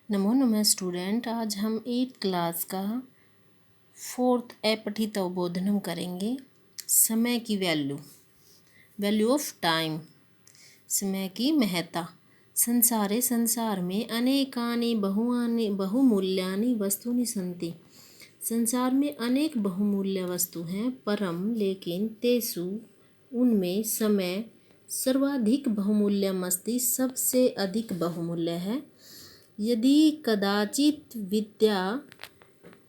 नमो नमः स्टूडेंट। आज हम 8th क्लास का 4th अपठित अवबोधनम करेंगे। समय की वैल्यू ऑफ टाइम, समय की महत्ता। संसारे संसार में अनेकानि बहुमूल्यानि वस्तूनि सन्ति। संसार में अनेक बहुमूल्य वस्तु हैं, परम लेकिन तेसु उनमें समय सर्वाधिक बहुमूल्यमस्ति, सबसे अधिक बहुमूल्य है। यदि कदाचित विद्या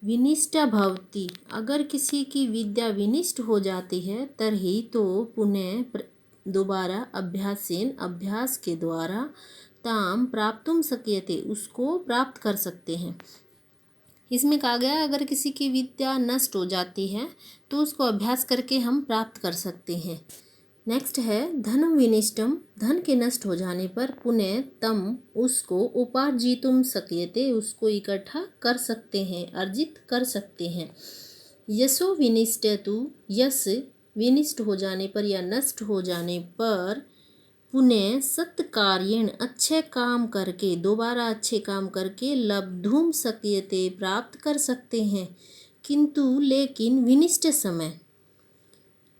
विनिष्टा भवति, अगर किसी की विद्या विनिष्ट हो जाती है, तर्हि तो पुनः दोबारा अभ्यास के द्वारा ताम प्राप्तुम शक्यते, उसको प्राप्त कर सकते हैं। इसमें कहा गया अगर किसी की विद्या नष्ट हो जाती है तो उसको अभ्यास करके हम प्राप्त कर सकते हैं। नेक्स्ट है धनम विनिष्टम, धन के नष्ट हो जाने पर पुनः तम उसको उपार्जितुम शक्यते, उसको इकट्ठा कर सकते हैं, अर्जित कर सकते हैं। यशो विनिष्टतु, यश विनिष्ट हो जाने पर या नष्ट हो जाने पर पुनः सत्कार्येण, अच्छे काम करके, दोबारा अच्छे काम करके लब्धुम शक्यते, प्राप्त कर सकते हैं। किंतु लेकिन विनिष्ट समय,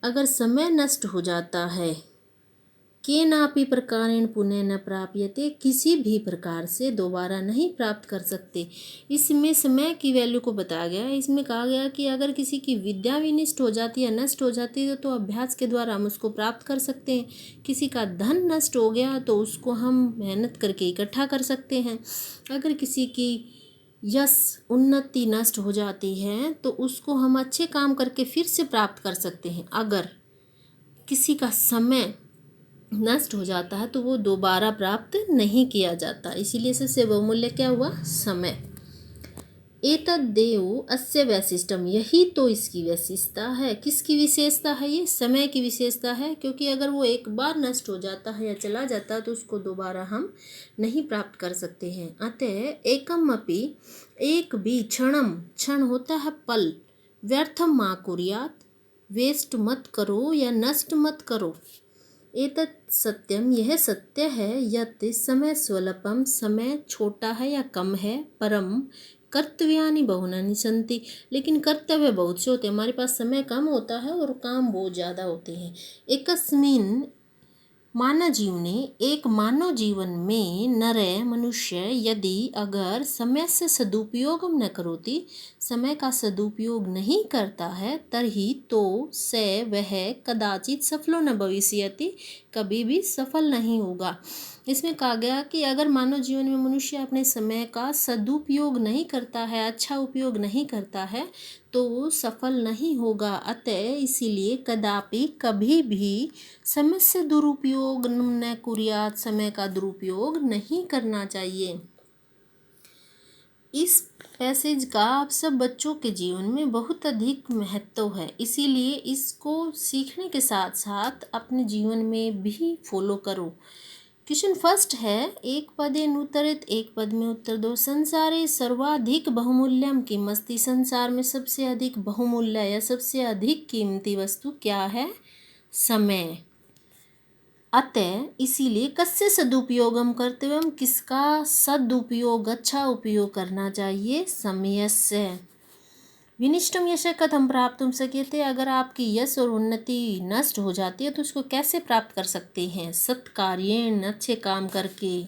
अगर समय नष्ट हो जाता है, केनापि प्रकारेण पुनः न प्राप्यते, किसी भी प्रकार से दोबारा नहीं प्राप्त कर सकते। इसमें समय की वैल्यू को बताया गया है। इसमें कहा गया कि अगर किसी की विद्या विनिष्ट हो जाती है, नष्ट हो जाती है, तो अभ्यास के द्वारा हम उसको प्राप्त कर सकते हैं। किसी का धन नष्ट हो गया तो उसको हम मेहनत करके इकट्ठा कर सकते हैं। अगर किसी की यश उन्नति नष्ट हो जाती है तो उसको हम अच्छे काम करके फिर से प्राप्त कर सकते हैं। अगर किसी का समय नष्ट हो जाता है तो वो दोबारा प्राप्त नहीं किया जाता। इसीलिए सबसे बहुमूल्य क्या हुआ? समय। एतद्देव अस्य वैशिष्टम, यही तो इसकी विशेषता है। किसकी विशेषता है? ये समय की विशेषता है, क्योंकि अगर वो एक बार नष्ट हो जाता है या चला जाता है तो उसको दोबारा हम नहीं प्राप्त कर सकते हैं। अतः एकम अपि, एक भी क्षणम, क्षण होता है पल, व्यर्थम मा कुर्यात्, वेस्ट मत करो या नष्ट मत करो। एतत् सत्यम, यह सत्य है, यत् समय स्वल्पम, समय छोटा है या कम है, परम कर्तव्यानि बहुनानि सन्ति, लेकिन कर्तव्य बहुत से होते हैं। हमारे पास समय कम होता है और काम बहुत ज़्यादा होते हैं। एकस्मिन् मानव जीवने, एक मानव जीवन में नर मनुष्य यदि अगर समय से सदुपयोगम न करोति, समय का सदुपयोग नहीं करता है, तर्हि तो से वह कदाचित सफलो न भविष्यति, कभी भी सफल नहीं होगा। इसमें कहा गया कि अगर मानव जीवन में मनुष्य अपने समय का सदुपयोग नहीं करता है, अच्छा उपयोग नहीं करता है, तो वो सफल नहीं होगा। अतः इसीलिए कदापि, कभी भी समय से दुरुपयोग न कुर्यात, समय का दुरुपयोग नहीं करना चाहिए। इस पैसेज का आप सब बच्चों के जीवन में बहुत अधिक महत्व है, इसीलिए इसको सीखने के साथ साथ अपने जीवन में भी फॉलो करो। क्वेश्चन फर्स्ट है, एक पदेन उत्तरित, एक पद में उत्तर दो। संसारे सर्वाधिक बहुमूल्यम किमस्ति, संसार में सबसे अधिक बहुमूल्य या सबसे अधिक कीमती वस्तु क्या है? समय। अतः इसीलिए कस्य सदुपयोगम कर्तव्यम, किसका सदुपयोग, अच्छा उपयोग करना चाहिए? समयस्य। विनिष्टम यश कथम प्राप्तुम शक्यते, अगर आपकी यश और उन्नति नष्ट हो जाती है तो उसको कैसे प्राप्त कर सकते हैं? सत्कार्येण, अच्छे काम करके।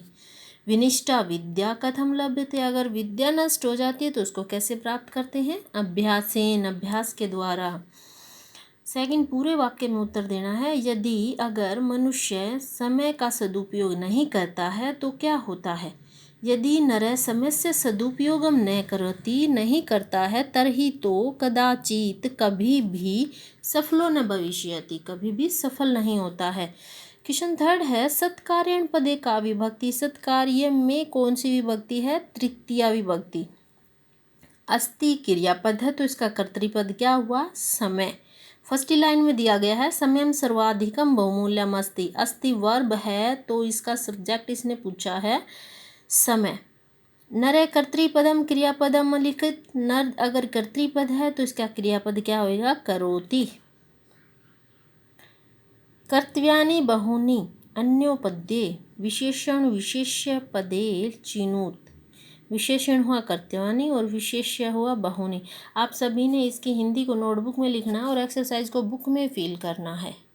विनिष्टा विद्या कथम लभ्यते, अगर विद्या नष्ट हो जाती है तो उसको कैसे प्राप्त करते हैं? अभ्यासेन, अभ्यास के द्वारा। सेकंड, पूरे वाक्य में उत्तर देना है। यदि अगर मनुष्य समय का सदुपयोग नहीं करता है तो क्या होता है? यदि नर समय से सदुपयोगम न करती, नहीं करता है, तरही तो कदाचित, कभी भी, सफलो न भविष्यति, कभी भी सफल नहीं होता है। क्वेश्चन थर्ड है, सत्कार्यण पदे का विभक्ति, सत्कार्य में कौन सी विभक्ति है? तृतीया विभक्ति। अस्ति क्रियापद है तो इसका कर्तृपद क्या हुआ? समय। फर्स्ट लाइन में दिया गया है समयम सर्वाधिकम बहुमूल्यम अस्ति, अस्ति वर्ब है तो इसका सब्जेक्ट इसने पूछा है समय। नरे कर्तृपदम क्रियापदम लिखित, नर अगर कर्तृपद है तो इसका क्रियापद क्या होगा? करोति। कर्तव्यानि बहूनि अन्योपद्ये विशेषण विशेष्य पदे चिनुत, विशेषण हुआ कर्तव्यानि और विशेष्य हुआ बहुनी। आप सभी ने इसकी हिंदी को नोटबुक में लिखना है और एक्सरसाइज को बुक में फिल करना है।